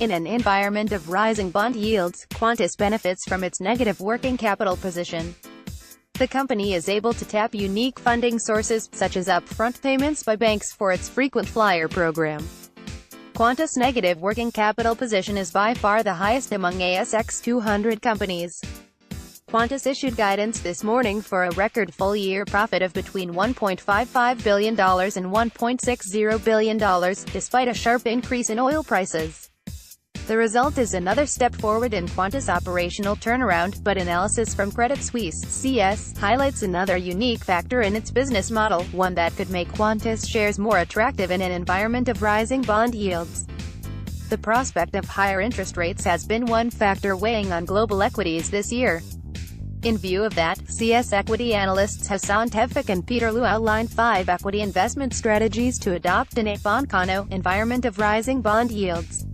In an environment of rising bond yields, Qantas benefits from its negative working capital position. The company is able to tap unique funding sources, such as upfront payments by banks for its frequent flyer program. Qantas' negative working capital position is by far the highest among ASX 200 companies. Qantas issued guidance this morning for a record full-year profit of between $1.55 billion and $1.60 billion, despite a sharp increase in oil prices. The result is another step forward in Qantas' operational turnaround, but analysis from Credit Suisse (CS) highlights another unique factor in its business model, one that could make Qantas shares more attractive in an environment of rising bond yields. The prospect of higher interest rates has been one factor weighing on global equities this year. In view of that, CS equity analysts Hassan Tevfik and Peter Liu outlined 5 equity investment strategies to adopt in a Boncano environment of rising bond yields.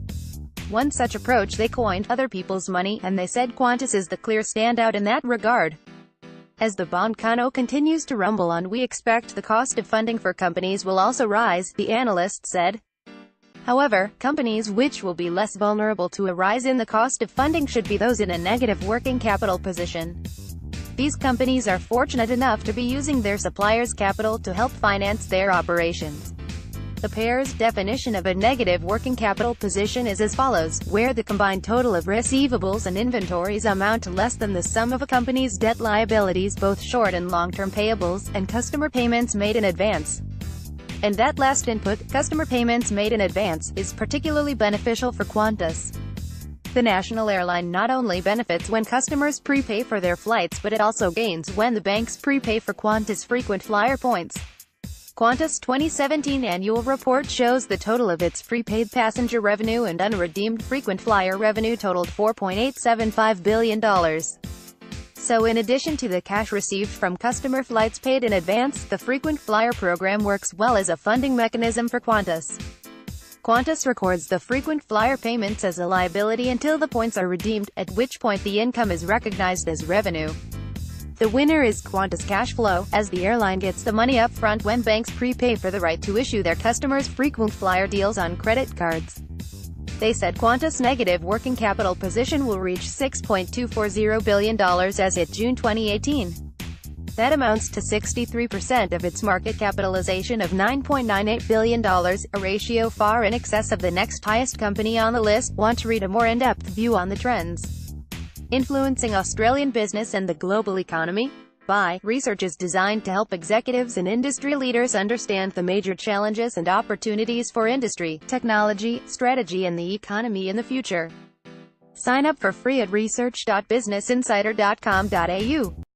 One such approach they coined "other people's money," and they said Qantas is the clear standout in that regard. As the Boncano continues to rumble on, we expect the cost of funding for companies will also rise, the analyst said. However, companies which will be less vulnerable to a rise in the cost of funding should be those in a negative working capital position. These companies are fortunate enough to be using their suppliers' capital to help finance their operations. The pair's definition of a negative working capital position is as follows, where the combined total of receivables and inventories amount to less than the sum of a company's debt liabilities, both short and long-term payables, and customer payments made in advance. And that last input, customer payments made in advance, is particularly beneficial for Qantas. The national airline not only benefits when customers prepay for their flights, but it also gains when the banks prepay for Qantas frequent flyer points. Qantas' 2017 annual report shows the total of its prepaid passenger revenue and unredeemed frequent flyer revenue totaled $4.875 billion. So in addition to the cash received from customer flights paid in advance, the frequent flyer program works well as a funding mechanism for Qantas. Qantas records the frequent flyer payments as a liability until the points are redeemed, at which point the income is recognized as revenue. The winner is Qantas cash flow, as the airline gets the money up front when banks prepay for the right to issue their customers frequent flyer deals on credit cards. They said Qantas' negative working capital position will reach $6.240 billion as of June 2018. That amounts to 63% of its market capitalization of $9.98 billion, a ratio far in excess of the next highest company on the list. Want to read a more in-depth view on the trends influencing Australian business and the global economy? Research is designed to help executives and industry leaders understand the major challenges and opportunities for industry, technology, strategy and the economy in the future. Sign up for free at research.businessinsider.com.au.